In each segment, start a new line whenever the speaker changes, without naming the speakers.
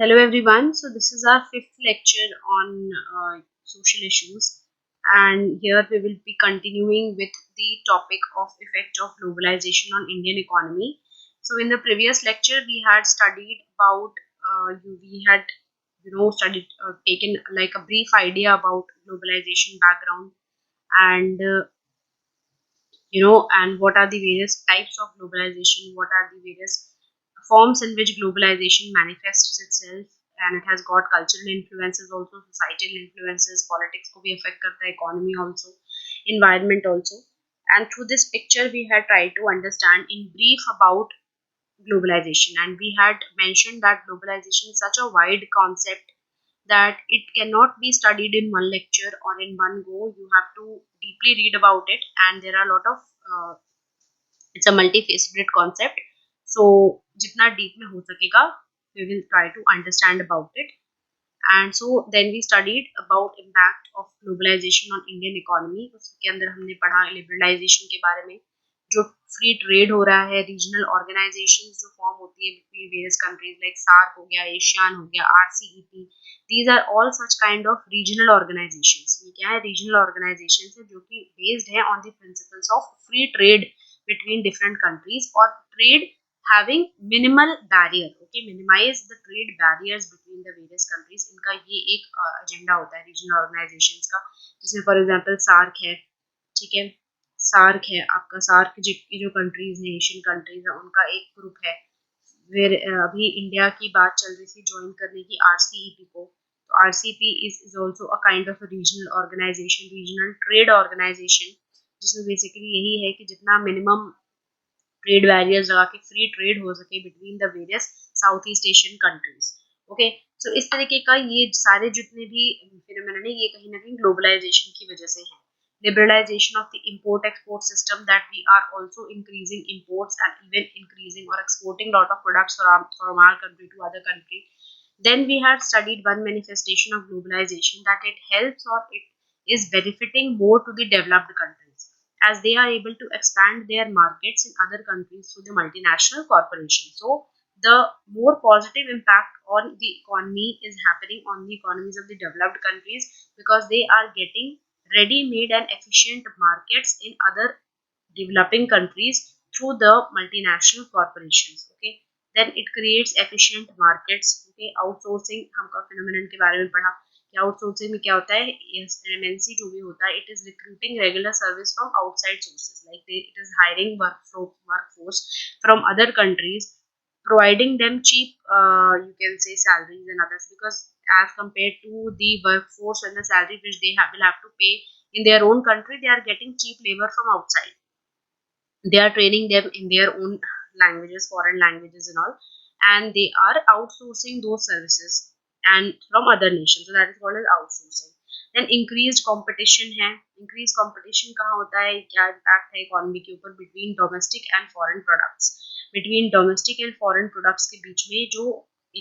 Hello everyone. So this is our fifth lecture on social issues, and here we will be continuing with the topic of effect of globalization on Indian economy. So in the previous lecture we had studied about we had studied taken like a brief idea about globalization background and and what are the various types of globalization, what are the various forms in which globalization manifests itself, and it has got cultural influences also, societal influences, politics को भी affect करता है, economy also, environment also. And through this picture we had tried to understand in brief about globalization, and we had mentioned that globalization is such a wide concept that it cannot be studied in one lecture or in one go. You have to deeply read about it, and there are a lot of it's a multifaceted concept. So jitna deep mein ho sakega we will try to understand about it. And so then we studied about impact of globalization on Indian economy. उसके अंदर हमने पढ़ा liberalisation के बारे में, जो free trade हो रहा है, रीजनल ऑर्गेनाइजेशंस जो फॉर्म होती है between various countries like SAARC हो गया, एशियान हो गया, RCEP. These are all such kind of regional organisations. ये क्या है? रीजनल ऑर्गेनाइजेशंस है जो कि बेस्ड है on the principles of free trade between different countries, or trade having minimal barrier. Okay, minimize the trade barriers between the various countries. इनका ये एक एजेंडा होता है रीजनल ऑर्गेनाइजेशंस का. जिसमें फॉर एग्जांपल सार्क है, ठीक है, सार्क है आपका. सार्क की जो कंट्रीज है, एशियन कंट्रीज है, उनका एक ग्रुप है. फिर अभी इंडिया की बात चल रही थी ज्वाइन करने की आरसीईपी को. तो RCEP is also a kind of regional organisation, regional trade organisation, जिसमें बेसिकली यही है कि जितना मिनिमम ट्रेड बैरियर्स लगा के फ्री ट्रेड हो सके between the various south east Asian countries. Okay, so इस तरीके का ये सारे जितने भी फिनोमेना है, ये कहीं ना कहीं ग्लोबलाइजेशन की वजह से है. Liberalization of the import-export system, that we are also increasing imports and even increasing or exporting lot of products from our country to other country. Then we had studied one manifestation of globalization, that it helps or it is benefiting more to the developed countries, as they are able to expand their markets in other countries through the multinational corporation. So the more positive impact on the economy is happening on the economies of the developed countries, because they are getting ready-made and efficient markets in other developing countries through the multinational corporations. Okay, then it creates efficient markets. Okay, outsourcing हमका phenomenon के बारे में पढ़ा कि outsourcing में क्या होता है. एमएनसी जो भी होता है, it is recruiting regular service from outside sources, like it is hiring workforce from other countries, providing them cheap you can say salaries and others, because as compared to the workforce and the salary which they will have to pay in their own country, they are getting cheap labor from outside. They are training them in their own languages, foreign languages and all, and they are outsourcing those services and from other nations. So that is called as outsourcing. Then increased competition है. Increased competition कहाँ होता है, क्या impact है economy के ऊपर between domestic and foreign products. Between domestic and foreign products के बीच में जो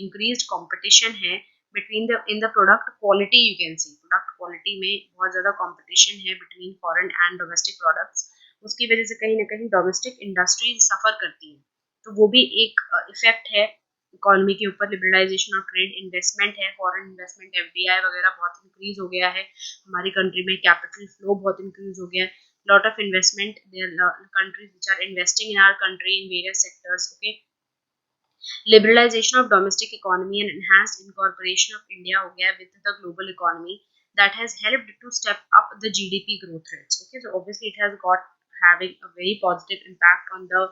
increased competition है between the in the product quality, you can see product quality में बहुत ज़्यादा competition है between foreign and domestic products. उसकी वजह से कहीं ना कहीं डोमेस्टिक इंडस्ट्रीज सफर करती है. तो वो भी एक इफेक्ट है इकोनॉमी के ऊपर. लिबरलाइजेशन ऑफ ट्रेड, इन्वेस्टमेंट है, फॉरेन इन्वेस्टमेंट, एफडीआई वगैरह बहुत इंक्रीज हो गया है हमारी कंट्री में. कैपिटल फ्लो बहुत इंक्रीज हो गया है. Lot of investment, countries which are investing in our country in various sectors. Okay, liberalization of domestic economy and enhanced incorporation of India हो गया with the global economy, that has helped to step up the GDP growth rates. Okay, so obviously it has got having a very positive impact on the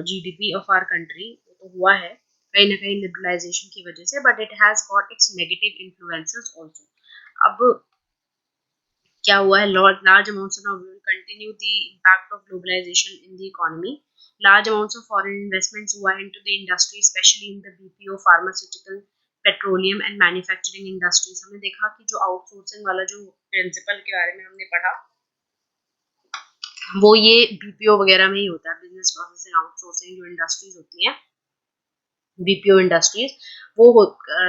GDP of our country. तो हुआ है कहीं ना कहीं liberalization की वजह से, but it has got its negative influences also. अब क्या हुआ है, large amounts of, now we will continue the impact of globalization in the economy. Large amounts of foreign investments हुआ है into the industry, especially in the BPO, pharmaceutical, petroleum and manufacturing industries. हमने देखा कि जो outsourcing वाला जो principal के बारे में हमने पढ़ा, वो ये बीपीओ वगैरह में ही होता है. बिजनेस प्रोसेसिंग आउटसोर्सिंग जो इंडस्ट्रीज होती हैं, बीपीओ इंडस्ट्रीज, वो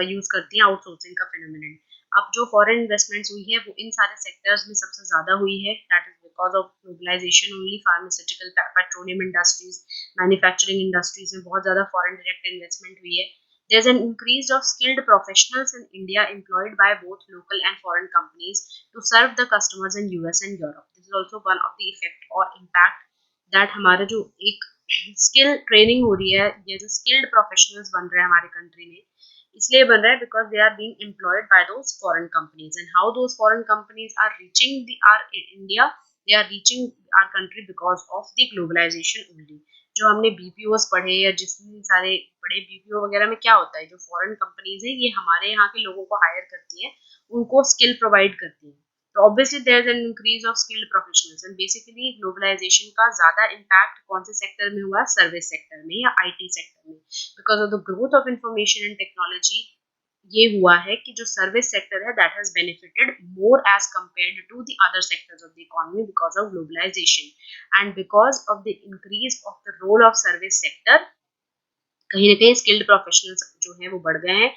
यूज करती हैं आउटसोर्सिंग का फिनोमिनन. अब जो फॉरेन इन्वेस्टमेंट्स हुई है वो इन सारे सेक्टर्स में सबसे ज्यादा हुई है. That is because of globalisation only. Pharmaceutical, petroleum industries, manufacturing industries में बहुत ज्यादा फॉरेन डायरेक्ट इन्वेस्टमेंट हुई है. There's an increase of skilled professionals in India employed by both local and foreign companies to serve the customers in US and Europe. This is also one of the effect or impact that हमारा जो एक skill training हो रही है, ये जो skilled professionals बन रहे हैं हमारे कंट्री में, इसलिए बन रहा है because they are being employed by those foreign companies and how those foreign companies are reaching the our India, they are reaching our country because of the globalisation only. जो हमने बीपीओस पढ़े या जितने सारे बड़े बीपीओ वगैरह में क्या होता है, जो फॉरेन कंपनीज है ये हमारे यहाँ के लोगों को हायर करती है, उनको स्किल प्रोवाइड करती है. तो obviously there is an increase of skilled professionals and basically globalisation का ज्यादा इम्पैक्ट कौन से सेक्टर में हुआ, सर्विस सेक्टर में या आईटी सेक्टर में, because of the growth of information and technology. ये हुआ है कि जो सर्विस सेक्टर है that has benefited more as compared to the other sectors of the economy because of globalisation and because of the increase of the role of service sector. कहीं ना कहीं skilled professionals जो हैं वो बढ़ गए हैं.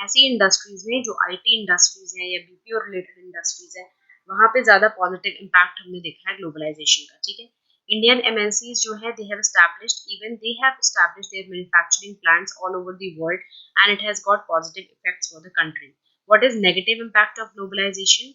ऐसी इंडस्ट्रीज में जो आईटी इंडस्ट्रीज हैं या बीपीओ रिलेटेड इंडस्ट्रीज हैं, वहाँ पे ज्यादा पॉजिटिव इम्पैक्ट हमने देखा है ग्लोबलाइजेशन का. ठीक है, इंडियन एमएनसीज जो है they have established their manufacturing plants all over the world and it has got positive effects for the country. What is negative impact of globalisation?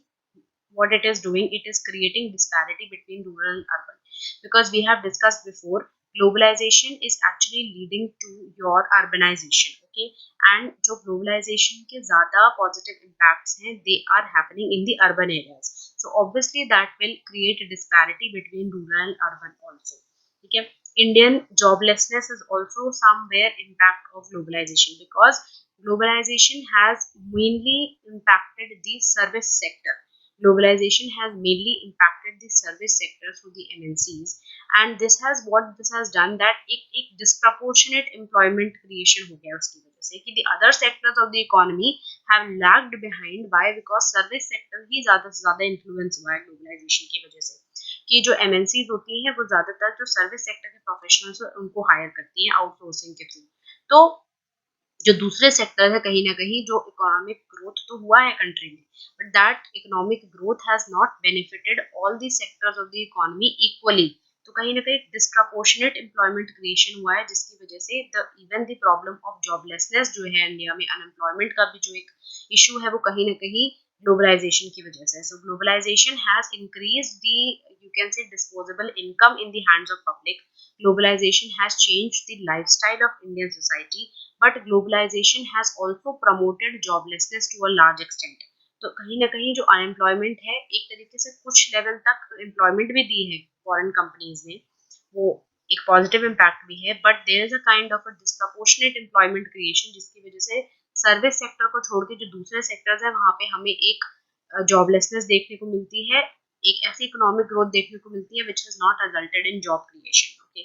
What it is doing, it is creating disparity between rural and urban, because we have discussed before, globalization is actually leading to your urbanization. Okay, and जो globalization के ज़्यादा positive impacts हैं, they are happening in the urban areas, so obviously that will create a disparity between rural and urban also. ठीक है, Indian joblessness is also somewhere impact of globalization, because globalization has mainly impacted the service sector. Globalization has mainly impacted the service sector through the MNCs, and this has done that एक disproportionate employment creation हो गया उसकी वजह से, कि the other sectors of the economy have lagged behind. Why? Because service sector ही ज़्यादा से ज़्यादा influence हुआ है globalization की वजह से, कि जो MNCs होती हैं वो ज़्यादातर जो सर्विस सेक्टर के प्रोफेशनल्स उनको हायर करती हैं आउटसोर्सिंग के थ्रू. तो जो दूसरे सेक्टर है, कहीं ना कहीं जो इकोनॉमिक ग्रोथ तो हुआ है कंट्री में, but that economic growth has not benefited all the sectors of the economy equally. तो कहीं ना कहीं डिस्प्रपोर्शनेट एम्प्लॉयमेंट क्रिएशन हुआ है, जिसकी वजह से even the problem of joblessness जो है इंडिया में, अनएम्प्लॉयमेंट का भी जो एक इशू है, वो कहीं ना कहीं ग्लोबलाइजेशन की वजह से. So globalization has increase the, you can say, disposable income in the hands of public. Globalization has changed the lifestyle of Indian society, but globalization has also promoted joblessness to a large extent. तो कहीं ना कहीं जो unemployment है, एक तरीके से कुछ लेवल तक एम्प्लॉयमेंट भी दी है फॉरेन कंपनीज ने, वो एक पॉजिटिव इम्पैक्ट भी है, but there is a kind of a disproportionate employment creation, जिसकी वजह से सर्विस सेक्टर को छोड़ के जो दूसरे सेक्टर्स है वहाँ पे हमें एक जॉबलेसनेस देखने को मिलती है, एक ऐसी इकोनॉमिक ग्रोथ देखने को मिलती है which has not resulted in job creation. Okay,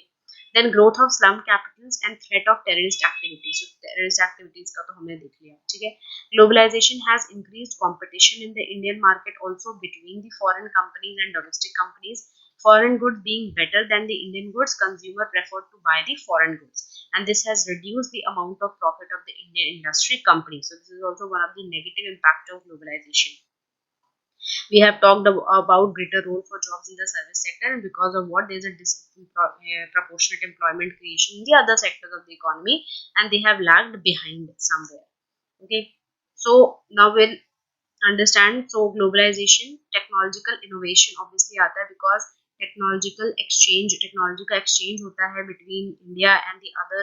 then growth of slum capitals and threat of terrorist activities. So terrorist activities का तो हमने देख लिया. ठीक है, globalization has increased competition in the Indian market also between the foreign companies and domestic companies. Foreign goods being better than the Indian goods, consumer preferred to buy the foreign goods, and this has reduced the amount of profit of the Indian industry companies. So this is also one of the negative impact of globalization. We have talked about greater role for jobs in the service sector, and because of what, there is a disproportionate employment creation in the other sectors of the economy, and they have lagged behind somewhere. Okay, so now we'll understand. So globalization, technological innovation obviously आता है, because technology का exchange होता है between India and the other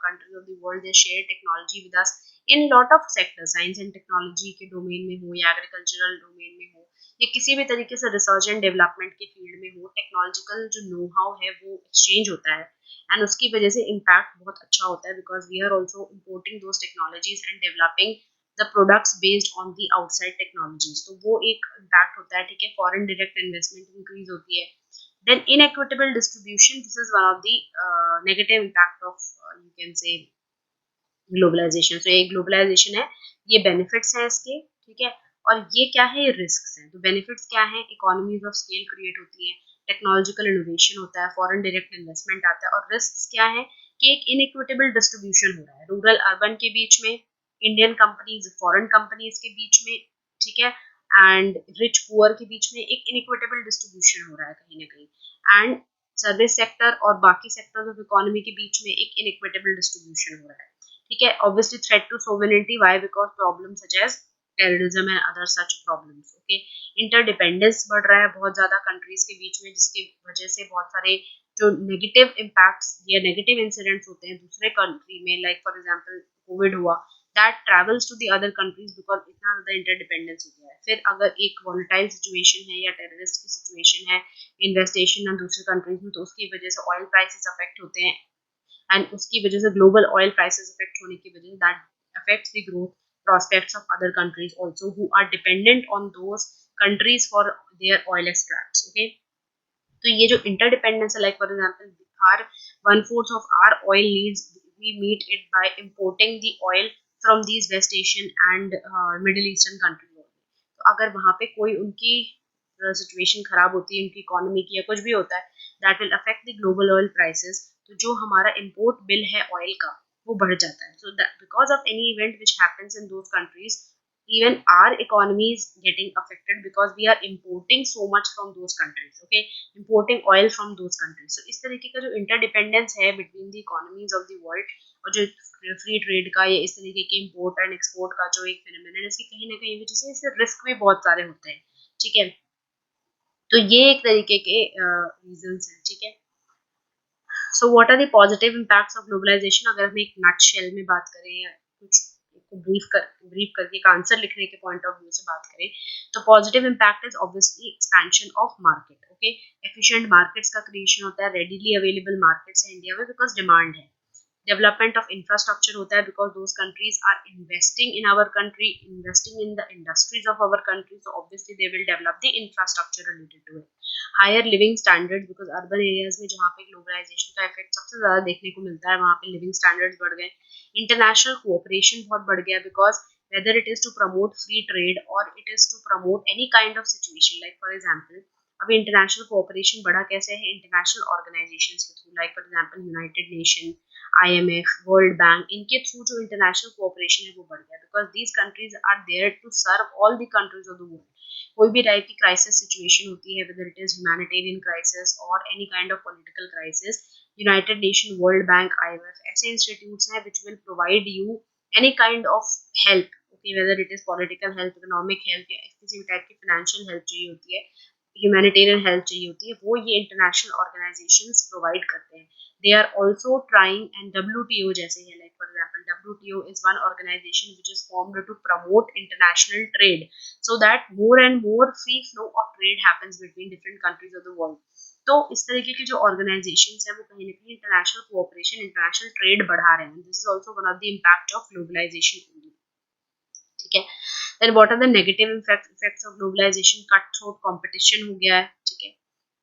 countries of the world. They share technology with us in lot of sectors, science and technology के domain में हो या agricultural domain में हो या किसी भी तरीके से रिसर्च एंड डेवलपमेंट के फील्ड में हो, टेक्नोलॉजिकल जो नो हाउ है वो एक्सचेंज होता है, एंड उसकी वजह से इम्पैक्ट बहुत अच्छा होता है, because we are also importing those technologies and developing the products based on the outside technologies. तो वो एक इम्पैक्ट होता है. ठीक है, फॉरेन डायरेक्ट इन्वेस्टमेंट इंक्रीज होती है. Then inequitable distribution, this is one of the negative impact of, you can say, globalisation. तो एक ग्लोबलाइजेशन है, ये बेनिफिट्स हैं इसके. ठीक है, और ये क्या है, ये रिस्क हैं. तो बेनिफिट्स क्या है, इकोनॉमीज ऑफ स्केल क्रिएट होती है, टेक्नोलॉजिकल इनोवेशन होता है, फॉरेन डायरेक्ट इन्वेस्टमेंट आता है. और रिस्क क्या है कि एक इनइक्विटेबल डिस्ट्रीब्यूशन हो रहा है रूरल अर्बन के बीच में, इंडियन कंपनीज फॉरेन कंपनीज के बीच में. ठीक है, एंड रिच पुअर के बीच में एक इनइक्विटेबल डिस्ट्रीब्यूशन हो रहा है कहीं ना कहीं, एंड सर्विस सेक्टर और बाकी सेक्टर्स ऑफ इकोनॉमी के बीच में एक इनइक्विटेबल डिस्ट्रीब्यूशन हो रहा है. ठीक है. Obviously threat to sovereignty. Why? Because problems such as terrorism and other such problems. Okay. Interdependence बढ़ रहा है बहुत ज़्यादा कंट्रीज के बीच में, जिसकी वजह से बहुत सारे जो नेगेटिव इम्पैक्ट्स या नेगेटिव इंसिडेंट्स होते हैं दूसरे कंट्री में, लाइक फॉर एग्जांपल कोविड हुआ, that travels to the other countries because इतना ज़्यादा इंटरडिपेंडेंस हो गया है. फिर अगर एक वॉलेटाइल सिचुएशन है या टेररिस्ट की सिचुएशन है, इन्वेस्टेशन है दूसरे कंट्रीज में, तो उसकी वजह से ऑयल प्राइसेस अफेक्ट होते हैं, एंड उसकी वजह से ग्लोबल ऑयल प्राइसेस अफेक्ट होने की वजह say that affects the growth prospects of other countries also who are dependent on those countries for their oil extracts. Okay, तो ये जो interdependence है, like for example our 1/4 of our oil needs we meet it by importing the oil from these West Asian and Middle Eastern countries. तो अगर वहाँ पे कोई उनकी सिचुएशन खराब होती है, उनकी इकोनॉमी की या कुछ भी होता है, that will affect the global oil prices. तो जो हमारा इम्पोर्ट बिल है ऑयल का वो बढ़ जाता है. So that because of any event which happens in those countries, even our economy is getting affected because we are importing so much from those countries. Okay, importing oil from those countries. So इस तरीके का जो interdependence है between the economies of the world और जो free trade का या इस तरीके के इम्पोर्ट एंड एक्सपोर्ट का जो एक फिनोमेनन है, इसकी कहीं ना कहीं वजह से इससे रिस्क भी बहुत सारे होते हैं. ठीक है, तो ये एक तरीके के रीजंस हैं. ठीक है, so what are the positive impacts of globalisation. अगर हम एक नटशेल में बात करें या कुछ ब्रीफ करके एक आंसर लिखने के पॉइंट ऑफ व्यू से बात करें, तो positive impact is obviously expansion of market. Okay, efficient markets का क्रिएशन होता है, रेडिली अवेलेबल मार्केट्स है इंडिया में बिकॉज डिमांड है. डेवलपमेंट ऑफ इंफ्रास्ट्रक्चर होता है because those countries are investing in our country, investing in the industries of our country, so obviously they will develop the infrastructure related to it. Higher living standards because urban areas में जहाँ पे globalisation का effect सबसे ज्यादा देखने को मिलता है, वहाँ पे लिविंग स्टैंडर्ड्स बढ़ गए. इंटरनेशनल कोऑपरेशन बहुत बढ़ गया because whether it is to promote free trade or it is to promote any kind of situation, like for example अभी इंटरनेशनल कोऑपरेशन बढ़ा कैसे है, इंटरनेशनल ऑर्गेनाइजेशंस के through, like for example United Nation, IMF, world bank, इनके through जो international cooperation है वो बढ़ गया because these countries are there to serve all the countries of the world. कोई भी टाइप की क्राइसिस सिचुएशन होती है, whether it is humanitarian crisis or any kind of political crisis, United nation, world bank, IMF ऐसे institutes हैं which will provide you any kind of help. Okay, whether it is political help, economic help या किसी भी type की financial help चाहिए होती है, humanitarian help चाहिए होती है, वो ये इंटरनेशनल ऑर्गेनाइजेशंस प्रोवाइड करते हैं. They are also trying, and WTO जैसे है, like for example WTO is one organisation which is formed to promote international trade so that more and more free flow of trade happens between different countries of the world. तो इस तरीके के जो organisations है वो कहीं ना कहीं इंटरनेशनल कोऑपरेशन, इंटरनेशनल ट्रेड बढ़ा रहे हैं. This is also one of the impact of globalisation. ठीक है, then what are the negative effects of globalization? Cut throat competition हो गया है. ठीक है,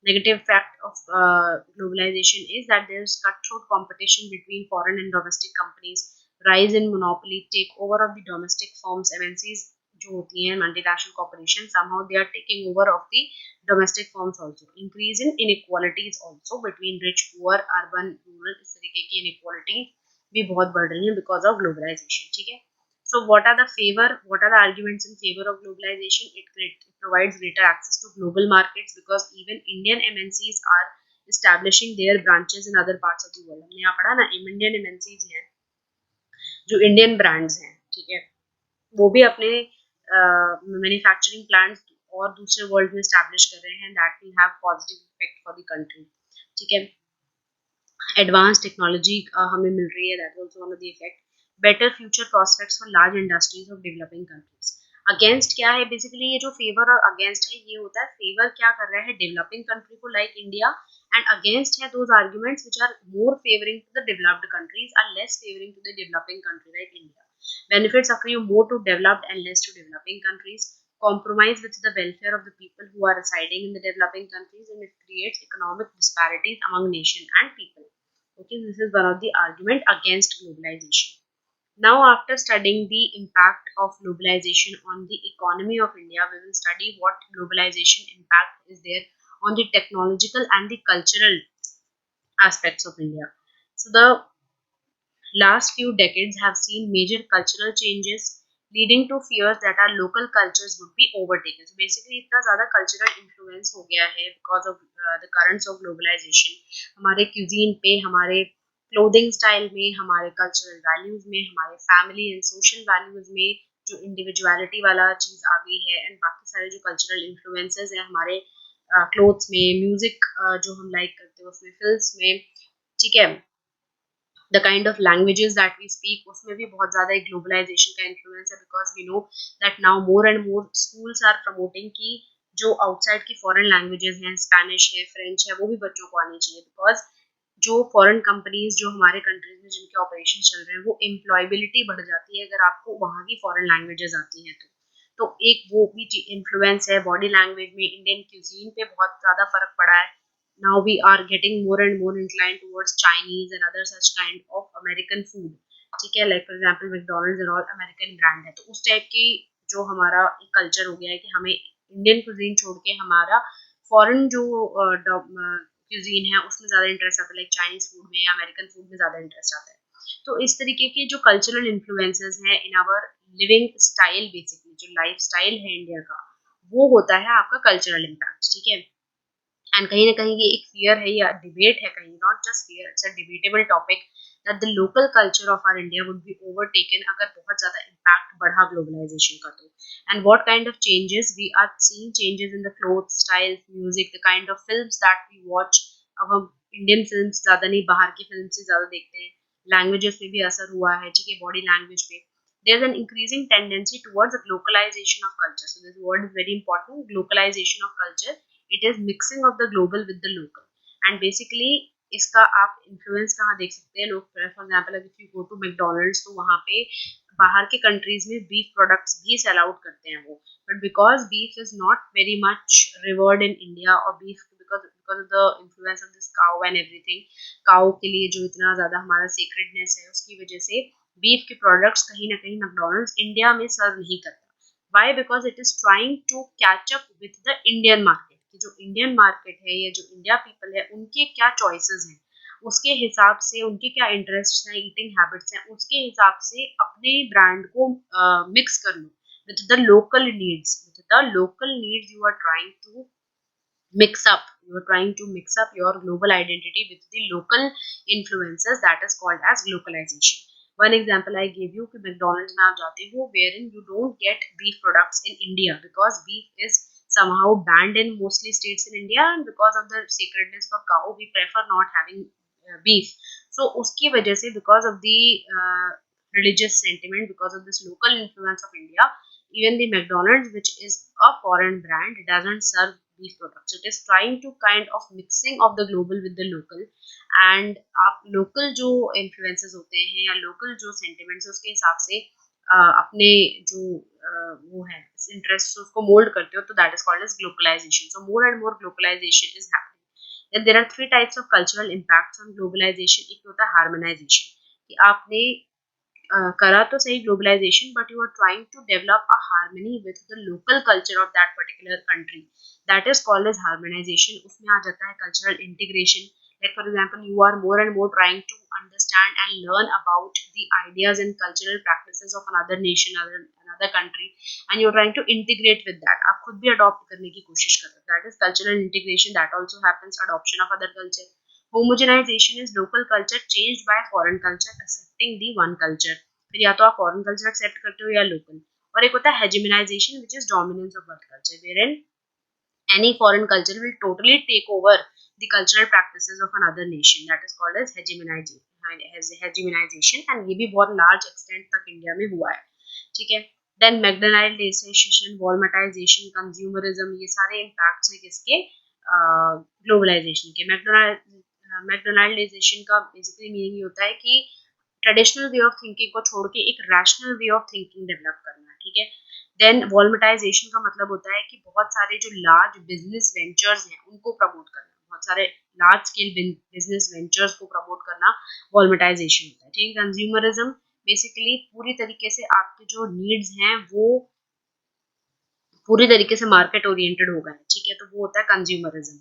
negative effect of globalization is that there is cutthroat competition between foreign and domestic companies, rise in monopoly, take over of the domestic firms, MNCs जो होती हैं multinational corporation, somehow they are taking over of the domestic firms also, increase in inequalities also between rich, poor, urban, rural, इस तरीके की inequality भी बहुत बढ़ रही है because of globalization. ठीक है, so what are the arguments in favor of globalization? It provides greater access to global markets because even Indian MNCs are establishing their branches in other parts of the world. हमने यहाँ पढ़ा ना, Indian MNCs हैं जो Indian brands हैं. ठीक है, वो भी अपने मैन्युफैक्चरिंग प्लांट्स और दूसरे वर्ल्ड में एस्टैब्लिश कर रहे हैं. That will have positive effect for the country. ठीक है, एडवांस टेक्नोलॉजी हमें मिल रही है, that is also one of the effect. Better future prospects for large industries of developing countries. Against क्या है, बेसिकली ये जो फेवर और अगेंस्ट है ये होता है. फेवर क्या कर रहा है डेवलपिंग कंट्री को लाइक इंडिया, एंड अगेंस्ट है those arguments which are more favouring to the developed countries or less favouring to the developing country like India. Benefits accrue more to developed and less to developing countries. Compromise with the welfare of the people who are residing in the developing countries, and it creates economic disparities among nation and people. Okay, this is one of the argument against globalization. Now, after studying the impact of globalization on the economy of India, we will study what globalization impact is there on the technological and the cultural aspects of India. So, the last few decades have seen major cultural changes leading to fears that our local cultures would be overtaken. So basically इतना ज़्यादा cultural influence हो गया है because of the currents of globalization. हमारे cuisine पे, हमारे clothing style में, हमारे कल्चरल वैल्यूज में, हमारे फैमिली एंड सोशल वैल्यूज में जो इंडिविजुअलिटी वाला चीज़ आ गई है, एंड बाकी सारे जो कल्चरल इन्फ्लुएंसेस हैं हमारे क्लोथ्स में, म्यूजिक जो हम लाइक करते हैं उसमें, फिल्म्स में, ठीक है, the kind of languages that we speak, उसमें भी बहुत ज़्यादा एक ग्लोबलाइजेशन का इन्फ्लुएंस है, because we know that now more and more schools are promoting कि जो आउटसाइड की फॉरेन लैंग्वेजेस हैं, स्पेनिश है, फ्रेंच है, वो भी बच्चों को आनी चाहिए, बिकॉज जो फॉरेन कंपनीज जो हमारे कंट्रीज में जिनके ऑपरेशन चल रहे हैं, वो एम्प्लॉयबिलिटी बढ़ जाती है अगर आपको वहाँ की फॉरेन लैंग्वेजेस आती हैं तो एक वो भी इन्फ्लुएंस है। बॉडी लैंग्वेज में इंडियन क्यूजीन पे बहुत ज़्यादा फर्क पड़ा है। Now we are getting more and more inclined towards Chinese and other such kind of American food, ठीक है, like for example McDonald's and all American brand है, तो उस टाइप की जो हमारा एक कल्चर हो गया है कि हमें इंडियन कुजीन छोड़ के हमारा फॉरेन जो क्यूजीन है उसमें ज़्यादा इंटरेस्ट आता है, लाइक चाइनीज फूड में या अमेरिकन फूड में ज़्यादा इंटरेस्ट आता है। तो इस तरीके के जो कल्चरल इन्फ्लुएंसेस हैं in our living style, basically जो लाइफ स्टाइल है इंडिया का, वो होता है आपका कल्चरल इम्पैक्ट, ठीक है। एंड कहीं ना कहीं ये एक फियर है या डिबेट है, कहीं not just fear, it's a debatable topic that the local culture of our India would be overtaken अगर बहुत ज्यादा इम्पैक्ट बढ़ा ग्लोबलाइजेशन का तो। And what kind of changes we are seeing, changes in the cloth style, music, the kind of films that we watch. अब हम Indian films ज्यादा नहीं, बाहर की फिल्म से ज्यादा देखते हैं। लैंग्वेजेस पे भी असर हुआ है, ठीक है, बॉडी लैंग्वेज पे there's an increasing tendency towards the localization of culture. So this word is very important, localization of culture. It is mixing of the global with the local. And basically इसका आप influence कहाँ देख सकते हैं, लोग for example अगर you go to McDonald's तो वहाँ पे बाहर के कंट्रीज में बीफ प्रोडक्ट्स भी सेल आउट करते हैं वो, but because beef is not very much revered in India, और beef because of the influence of this cow and everything, cow के लिए जो इतना ज़्यादा हमारा सीक्रेटनेस है उसकी वजह से बीफ के प्रोडक्ट्स कहीं ना कहीं मैकडोनल्ड्स इंडिया में सर्व नहीं करता। Why? Because it is trying to catch up with the Indian market, कि जो इंडियन मार्केट है या जो इंडिया पीपल है उनके क्या चॉइसेस हैं, उसके हिसाब से उनके क्या इंटरेस्ट हैं, ईटिंग हैबिट्स हैं, उसके हिसाब से अपने ब्रांड को मिक्स कर लो with the local needs, with the local needs you are trying to mix up, you are trying to mix up your global identity with the local influences, that is called as localization. One example I gave you कि McDonald's में आप जाते हो wherein you don't get beef products in India because beef is somehow banned in mostly states in India, and because of the sacredness for cow we prefer not having beef. So उसकी वजह से because of the religious sentiment, because of this local influence of India, even the McDonald's, which is a foreign brand, doesn't serve beef products. It is trying to kind of mixing of the global with the local, and आप local जो influences होते हैं या local जो sentiments उसके हिसाब से अपने जो वो है interest उसको mold करते हो, तो that is called as globalization. So more and more globalization is happening. Then there are three types of cultural impacts on globalization. एक होता है harmonization, कि आपने करा तो सही globalisation, but you are trying to develop a harmony with the local culture of that particular country, that is called as harmonisation. उसमें आ जाता है cultural integration, like for example you are more and more trying to understand and learn about the ideas and cultural practices of another nation, another country, and you're trying to integrate with that, आप खुद भी adopt करने की कोशिश कर रहे हो, that is cultural integration. That also happens, adoption of other culture. Homogenization is local culture changed by foreign culture accepting the one culture. फिर या तो आप फॉरेन कल्चर एक्सेप्ट करते हो या लोकल। और एक होता है hegemonization which is dominance of one culture, wherein any foreign culture will totally take over the cultural practices of another nation, that is called as hegemonization, and ये भी बहुत large extent तक इंडिया में हुआ है, ठीक है। देन मैकडोनलाइजेशन, वॉलमार्टाइजेशन, कंज्यूमरिज्म, ये सारे इम्पैक्ट्स हैं किसके, ग्लोबलाइजेशन के। मैकडोनलाइजेशन का बेसिकली मीनिंग ये होता है कि ट्रेडिशनल वे ऑफ थिंकिंग को छोड़ के एक rational way of thinking develop करना, ठीक है। देन वॉलमार्टाइजेशन का मतलब होता है कि बहुत सारे जो लार्ज बिजनेस वेंचर्स हैं उनको प्रमोट करना, बहुत सारे लार्ज स्केल बिजनेस वेंचर्स को प्रमोट करना वॉलमार्टाइजेशन होता है, ठीक है। कंज्यूमरिज्म बेसिकली पूरी तरीके से आपके जो नीड्स हैं वो पूरी तरीके से मार्केट ओरिएंटेड हो गए, ठीक है, तो वो होता है consumerism.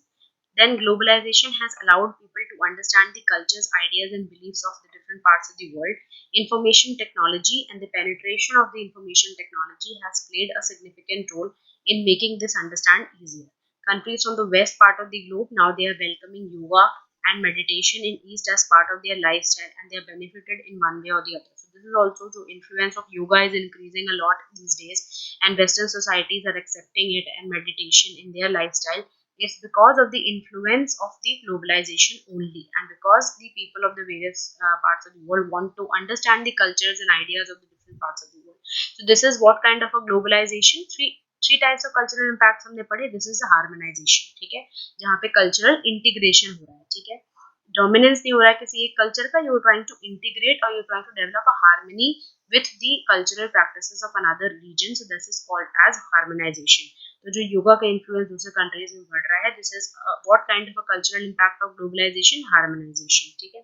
Then globalization has allowed people to understand the cultures, ideas, and beliefs of the different parts of the world. Information technology and the penetration of the information technology has played a significant role in making this understand easier. Countries from the west part of the globe now they are welcoming yoga, and meditation in East as part of their lifestyle, and they are benefited in one way or the other. So this is also the influence of yoga is increasing a lot these days, and Western societies are accepting it and meditation in their lifestyle. It's because of the influence of the globalization only, and because the people of the various parts of the world want to understand the cultures and ideas of the different parts of the world. So this is what kind of a globalization. Three types of cultural impacts हमने पढ़े. This is the harmonization, ठीक है, जहाँ पे cultural integration हो रहा है, ठीक है, dominance नहीं हो रहा है किसी एक culture का. You are trying to integrate or you are trying to develop a harmony with the cultural practices of another region. So this is called as harmonization. तो जो योगा का इन्फ्लुएंस दूसरे कंट्रीज में बढ़ रहा है, this is what kind of a cultural impact of globalisation, harmonisation, ठीक है.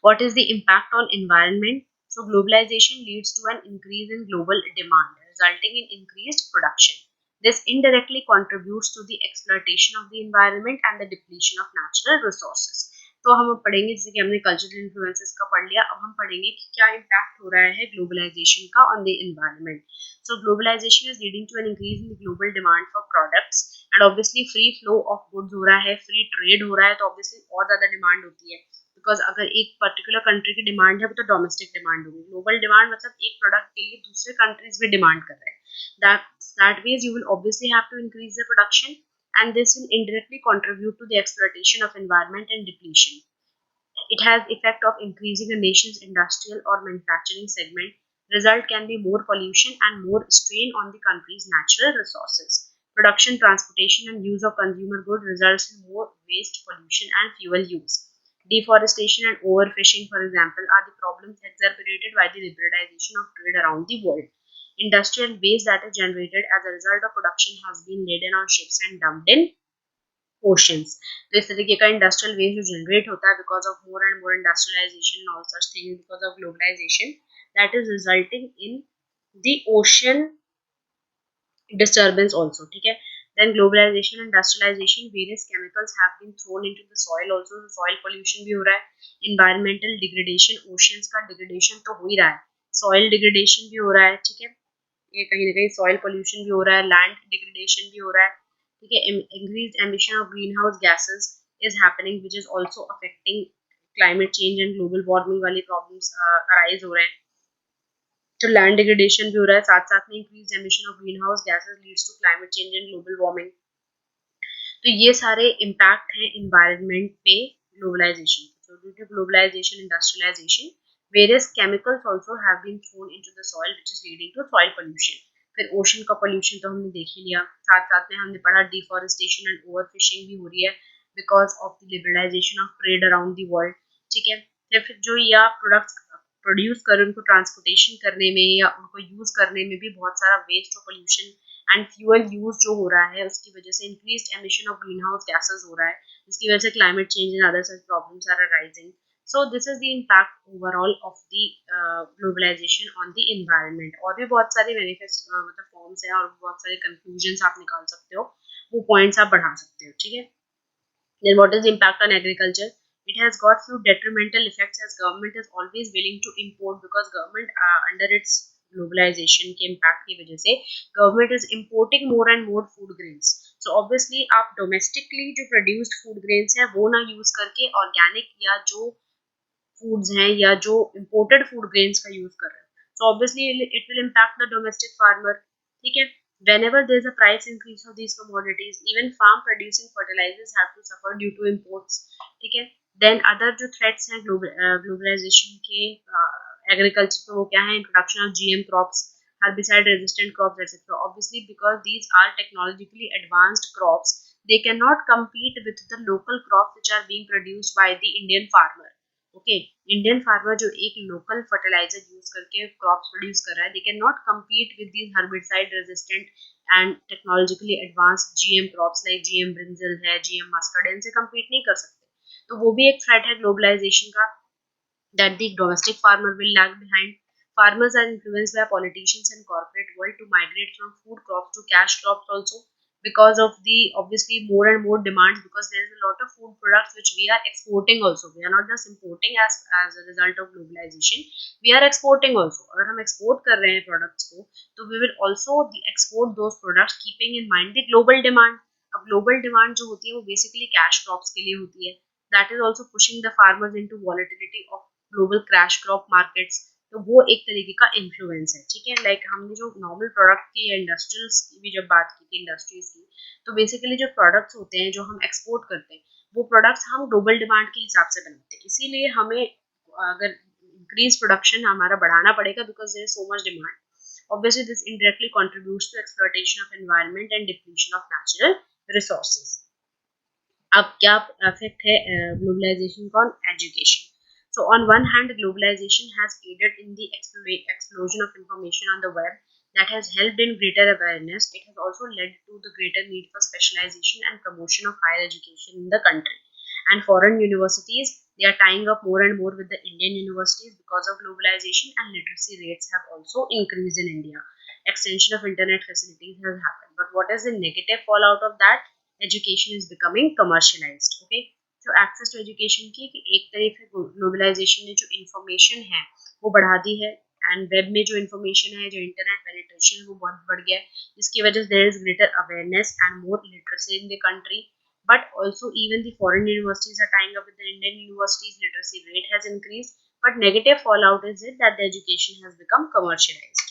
What is the impact on environment? So globalization leads to an increase in global demand, resulting in increased production. This indirectly contributes to the exploitation of the environment and the depletion of natural resources. तो हम अब पढ़ेंगे, जैसे कि हमने cultural influences का पढ़ लिया, अब हम पढ़ेंगे कि क्या इम्पैक्ट हो रहा है ग्लोबलाइजेशन का on the environment. So globalisation is leading to an increase in global demand for products, and obviously free flow of goods हो रहा है, फ्री ट्रेड हो रहा है, तो ऑब्वियसली और ज्यादा डिमांड होती है. बिकॉज अगर एक पर्टिकुलर कंट्री की डिमांड है, वो तो डोमेस्टिक डिमांड होगी. ग्लोबल डिमांड मतलब एक प्रोडक्ट के लिए दूसरे कंट्रीज भी डिमांड कर रहे हैं. That ways you will obviously have to increase the production, and this will indirectly contribute to the exploitation of environment and depletion. It has effect of increasing a nation's industrial or manufacturing segment. Result can be more pollution and more strain on the country's natural resources. Production, transportation, and use of consumer goods results in more waste, pollution, and fuel use. Deforestation and overfishing, for example, are the problems exacerbated by the liberalization of trade around the world. Industrial waste that is generated as a result of production has been laden on ships and dumped in oceans. तो इस तरीके का industrial waste जो generate होता है because of more and more industrialisation all such things, because of globalisation, that is resulting in the ocean disturbance also, ठीक है. Then globalization and industrialization, various chemicals have been thrown into the soil also, so soil pollution भी हो रहा है. Environmental degradation, oceans का degradation तो हो ही रहा है, soil degradation भी हो रहा है, ठीक है, ये कहीं ना कहीं soil pollution भी हो रहा है, land degradation भी हो रहा है, ठीक है. Increased emission of greenhouse gases is happening, which is also affecting climate change and global warming वाली problems arise हो रहे हैं. तो लैंड डिग्रेडेशन भी हो रहा है, साथ साथ में increase emission of green house gases leads to climate change and global warming. तो ये सारे इम्पैक्ट हैं इन्वायरमेंट पे globalisation. So due to globalisation, industrialisation, various chemicals also have been thrown into the soil, which is leading to soil pollution. फिर ocean का pollution तो हमने देख ही लिया, साथ साथ में हमने पढ़ा डिफॉरेस्टेशन एंड ओवरफिशिंग भी हो रही है because of the liberalisation of trade around the world, ठीक है. फिर जो या प्रोडक्ट्स प्रोड्यूस कर उनको ट्रांसपोर्टेशन करने में या उनको यूज करने में भी बहुत सारा वेस्ट और पोल्यूशन एंड फ्यूल यूज जो हो रहा है, उसकी वजह से increase emission of green house gases हो रहा है, जिसकी वजह से climate change and other such problems are arising. So this is the impact overall of the globalisation on the environment. और भी बहुत सारे मैनिफेस्ट मतलब फॉर्म्स हैं और बहुत सारे कंक्लूजन्स आप निकाल सकते हो, वो पॉइंट्स आप बढ़ा सकते हो, ठीक है. Then what is the impact on agriculture? It has got few detrimental effects as government is always willing to import, because government under its globalization के impact की वजह से government is importing more and more food grains. So obviously आप domestically जो produced food grains है वो ना use करके organic या जो foods हैं या जो imported food grains का use कर रहे हैं. So obviously it will impact the domestic farmer, ठीक है. Whenever there is a price increase of these commodities, even farm producing fertilizers have to suffer due to imports, ठीक है. Then other जो threats हैं globalization के agriculture पे, वो क्या है? Introduction of GM crops, herbicide resistant crops, etc. Obviously because these are technologically advanced crops, they cannot compete with the local crops which are being produced by the Indian farmer. Okay, Indian farmer जो एक local fertiliser use करके crops produce कर रहा है, they can not compete with these herbicide resistant and technologically advanced GM crops like GM brinjal है, GM mustard, इनसे compete नहीं कर सकते. तो वो भी एक थ्रेट है ग्लोबलाइजेशन का, that the domestic farmer will lag behind. Farmers are influenced by politicians and corporate world to migrate from food crops to cash crops also, because of the obviously more and more demands, because there is a lot of food products which we are exporting also. We are not just importing as a result of globalization, we are exporting also. अगर हम export कर रहे हैं products को, तो we will also export those products keeping in mind the global demand. अब global demand जो होती है वो बेसिकली कैश क्रॉप्स के लिए होती है. That is also pushing the farmers into volatility of global cash crop markets. तो वो एक तरीके का इन्फ्लुएंस है. ठीक है, लाइक हमने जो नॉर्मल प्रोडक्ट की या इंडस्ट्रियल्स की भी जब बात की थी, इंडस्ट्रीज की, तो बेसिकली जो प्रोडक्ट्स होते हैं जो हम एक्सपोर्ट करते हैं वो प्रोडक्ट्स हम ग्लोबल डिमांड के हिसाब से बनाते हैं. इसीलिए हमें अगर इंक्रीज प्रोडक्शन हमारा बढ़ाना पड़ेगा because there is so much demand. Obviously, this indirectly contributes to exploitation of environment and depletion of natural resources. अब क्या इफेक्ट है ग्लोबलाइजेशन का on education? So on one hand, globalization has aided in the explosion of information on the web that has helped in greater awareness. It has also led to the greater need for specialization and promotion of higher education in the country. And foreign universities, they are tying up more and more with the Indian universities because of globalization, and literacy rates have also increased in India. Extension of internet facilities has happened. But what is the negative fallout of that? Education is becoming commercialized. Okay. तो access to education की कि एक तरह से globalisation ने जो information है वो बढ़ा दी है. एंड वेब में जो इन्फॉर्मेशन है, जो इंटरनेट पेनिट्रेशन है वो बहुत बढ़ गया है, जिसकी वजह से there is greater awareness and more literacy in the country. But also even the foreign universities are tying up with the Indian universities, literacy rate has increased. But negative fallout is it that the education has become commercialized.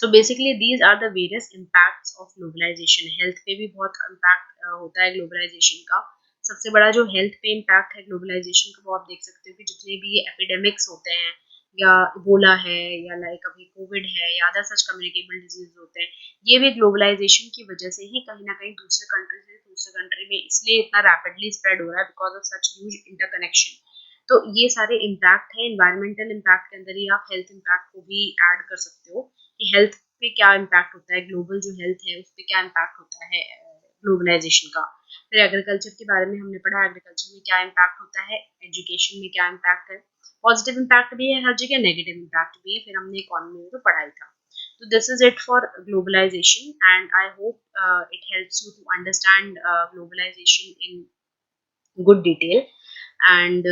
So basically these are the various impacts of globalization. Health पे भी बहुत impact होता है globalization का. सबसे बड़ा जो health पे इम्पैक्ट है ग्लोबलाइजेशन का वो आप देख सकते हो कि जितने भी एपिडेमिक्स होते हैं या इबोला है या लाइक अभी कोविड है या अदर सच कम्युनिकेबल डिजीज होते हैं, ये भी ग्लोबलाइजेशन की वजह से ही कहीं ना कहीं दूसरे कंट्री से दूसरे कंट्री में इसलिए इतना रैपिडली स्प्रेड हो रहा है because of such huge interconnection. तो ये सारे इम्पैक्ट है. इन्वायरमेंटल इम्पैक्ट के अंदर ही आप हेल्थ इम्पैक्ट को भी ऐड कर सकते हो कि हेल्थ पे क्या इम्पैक्ट होता है, ग्लोबल जो हेल्थ है उस पर क्या इम्पैक्ट होता है ग्लोबलाइजेशन का. फिर एग्रीकल्चर के बारे में हमने पढ़ा, एग्रीकल्चर में क्या इम्पैक्ट होता है, एजुकेशन में क्या इम्पैक्ट है, पॉजिटिव इम्पैक्ट भी है हर जगह, नेगेटिव इम्पैक्ट भी है. फिर हमने इकोनॉमी में तो पढ़ा ही था. तो this is it for globalisation and I hope it helps you to understand globalisation in good detail. And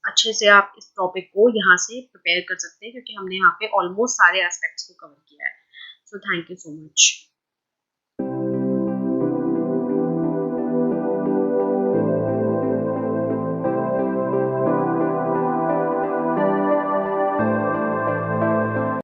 अच्छे से आप इस टॉपिक को यहाँ से प्रिपेयर कर सकते हैं क्योंकि हमने यहाँ पे ऑलमोस्ट सारे एस्पेक्ट्स को कवर किया है. So thank you so much.